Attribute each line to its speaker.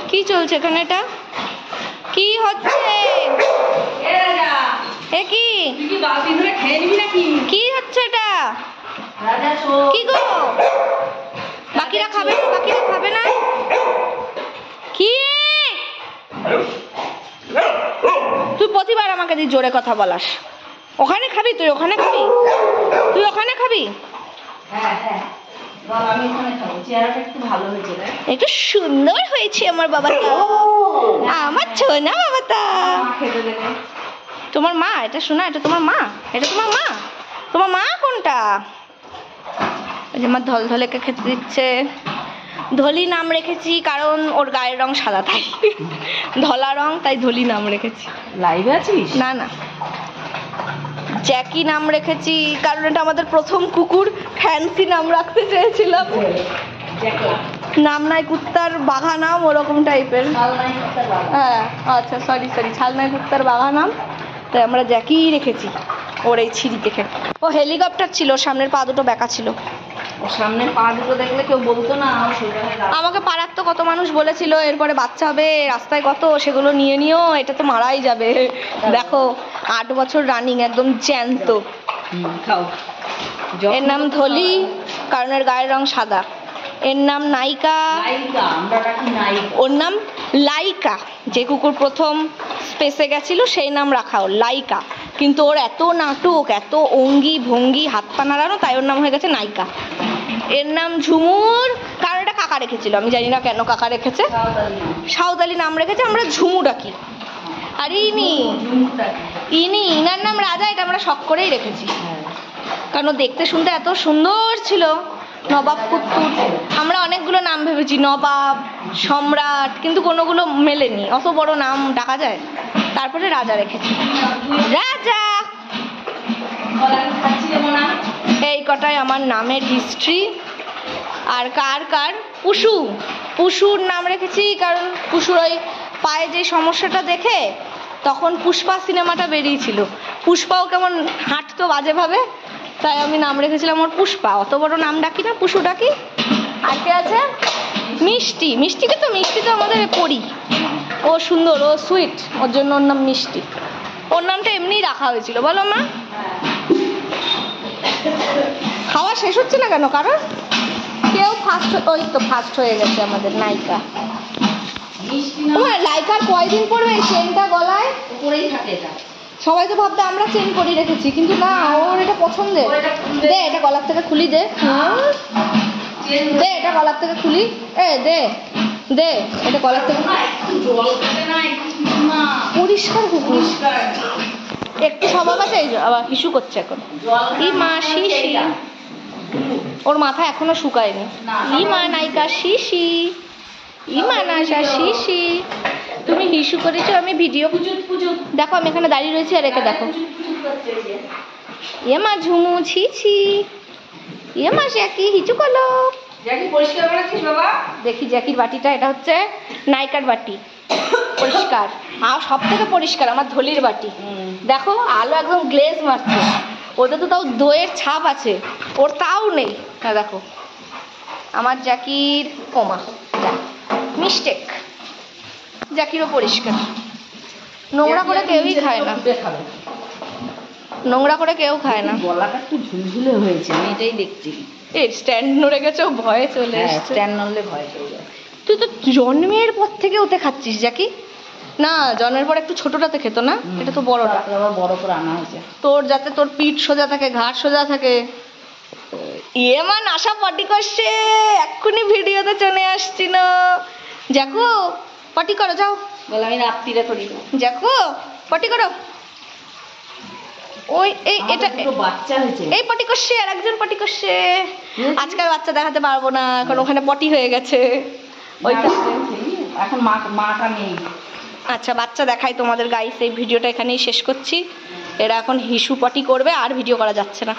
Speaker 1: কি চলছে এখানে? এটা কি হচ্ছে? এ কি কি হচ্ছে এটা? কি গো, বাকিরা খাবে না? বাকিরা খাবে না? কি তুই প্রতিবার আমাকে দিয়ে জোরে কথা বলাস। ওখানে খাবি? তুই ওখানে খাবি? তুই ওখানে খাবি? একটু সুন্দর হয়েছে আমার বাবাটা, আমার ছোনা বাবাটা। তোমার মা এটা? শোনা, এটা তোমার মা? এটা তোমার মা? তোমার মা কোনটা? ওই যে আমার ধলধলেকে খেতে দিচ্ছে। ধলি নাম রেখেছি কারণ ওর গায়ের রং সাদা, তাই ধলা রং, তাই ধলি নাম রেখেছি।
Speaker 2: লাইভে আছিস?
Speaker 1: না না, জ্যাকি নাম রেখেছি কারণ এটা আমাদের প্রথম কুকুর। ফ্যান্সি নাম রাখতে চেয়েছিলাম, নাম নাই কুত্তার বাঘা নাম, ওরকম টাইপের। হ্যাঁ আচ্ছা, সরি সরি, ছালনাই কুত্তার বাঘা নাম, তাই আমরা জ্যাকি রেখেছি। ওর এই ছিঁড়ি দেখে। ও হেলিকপ্টার ছিল, সামনের পা দুটো বেঁকা ছিল।
Speaker 2: ওর সামনের পা দুটো দেখলে কেউ বলতো না।
Speaker 1: আমাকে পাড়ার তো কত মানুষ বলেছিল এরপরে বাচ্চা হবে, রাস্তায় কত, সেগুলো নিয়ে নিও, এটা তো মারাই যাবে। দেখো 8 বছর রানিং, একদম জ্যান্ত। এর নাম ধলি কারণ এর গায়ের রং সাদা। এর নাম নায়িকা, ওর নাম লাইকা। যে কুকুর প্রথম স্পেসে গেছিল সেই নাম রাখা ওর, লাইকা। কিন্তু ওর এত নাটক, এত অঙ্গি ভঙ্গি, হাত পা নাড়ানো, তাই ওর নাম হয়ে গেছে নায়িকা। এর নাম ঝুমুর কারণ এটা কাকা রেখেছিল, আমি জানি না কেন কাকা রেখেছে। সাঁওতালি নাম রেখেছে, আমরা ঝুমু ডাকি। আর ইনার নাম রাজা, এটা আমরা শখ করেই রেখেছি কারণ দেখতে শুনতে এত সুন্দর ছিল। নবাব কুত্তুর, আমরা অনেকগুলো নাম ভেবেছি, নবাব, সম্রাট, কিন্তু কোনোগুলো মেলেনি, অত বড় নাম ডাকা যায়। তারপরে রাজা রেখেছি, রাজা। এই কটাই আমার নামের হিস্ট্রি। আর কার কার পুষু, পুষুর নাম রেখেছি কারণ পুষুর ওই পায়ে যে সমস্যাটা দেখে তখন পুষ্পা সিনেমাটা বেরিয়েছিল, পুষ্পাও কেমন হাঁটতো বাজেভাবে, তাই আমি নাম রেখেছিলাম ওর পুষ্পা। অত বড় নাম ডাকি না, পুষু ডাকি। আর কে আছে? মিষ্টি। মিষ্টিকে তো, মিষ্টি তো আমাদের পড়ি, ও সুন্দর, ও সুইট, ওর জন্য ওর নাম মিষ্টি। ওর নামটা এমনিই রাখা হয়েছিল, বলো মা। খাওয়া শেষ হচ্ছে না কেন? কারণ কেউ ফার্স্ট, ওই তো ফার্স্ট হয়ে গেছে আমাদের নায়িকা। লাইকার কয়দিন পরবে এই চেনটা গলায়?
Speaker 2: উপরেই থাকে এটা।
Speaker 1: সবাই তো ভাবতে আমরা চেন করে রেখেছি, কিন্তু না, ওর এটা পছন্দের। দে এটা গলার থেকে খুলি, দে দে এটা গলার থেকে খুলি, এ দে দে এটা গলার থেকে। পরিষ্কার কুকুর, একটু স্বভাব আছে, আবার হিসু করছে এখন। ই মা শিশি, ওর মাথা এখনো শুকায়নি। ই মা নায়িকা শিশি, ই মা নায়িকা শিশি। তুমি হিসু করেছো, আমি ভিডিও দেখো, আমি এখানে দাঁড়িয়ে রয়েছি আর একে দেখো। এ মা ঝুমু ছিছি, এ মা জ্যাকি হিচু করলো।
Speaker 2: জ্যাকি পরিষ্কার করেছিস বাবা?
Speaker 1: দেখি জ্যাকির বাটিটা, এটা হচ্ছে নায়িকার বাটি, পরিষ্কার। আর সব থেকে পরিষ্কার আমার ধলির বাটি। দেখো আলো একদম গ্লেজ মারছে, ওদের তো তাও দইয়ের ছাপ আছে, ওর তাও নেই। হ্যাঁ দেখো আমার জ্যাকির, ওমা মিস্টেক, জ্যাকিরও পরিষ্কার। নোংরা করে কেউই খায় না, নোংরা করে কেউ খায় না।
Speaker 2: গলাটা একটু ঝুলঝুলে হয়েছে, আমি এটাই দেখছি।
Speaker 1: এই স্ট্যান্ড নড়ে গেছে, ভয়ে চলে এসেছে।
Speaker 2: স্ট্যান্ড নড়লে ভয় চলে যায়।
Speaker 1: তুই তো জন্মের পর থেকে ওতে খাচ্ছিস জ্যাকি? না, জন্মের পর একটু ছোটটাতে খেত না, এটা তো বড়টা।
Speaker 2: আবার বড় করে আনা হয়েছে
Speaker 1: তোর, যাতে তোর পিঠ সোজা থাকে, ঘাড় সোজা থাকে। ইয়ে মা আশা পটি করছে, এক্ষুনি ভিডিওতে চলে আসছি না। দেখো পটি করো, যাও।
Speaker 2: বলে আমি রাত্রিরে করি।
Speaker 1: দেখো পটি করো। ওই এই এটা
Speaker 2: বাচ্চা হয়েছে,
Speaker 1: এই পটি করছে, আর একজন পটি করছে। আজকাল বাচ্চা দেখাতে পারবো না, কারণ ওখানে পটি হয়ে গেছে ওইটা।
Speaker 2: এখন মাটা নেই।
Speaker 1: আচ্ছা বাচ্চা দেখাই তোমাদের গাইস, এই ভিডিওটা এখানেই শেষ করছি। এরা এখন হিসু পটি করবে, আর ভিডিও করা যাচ্ছে না।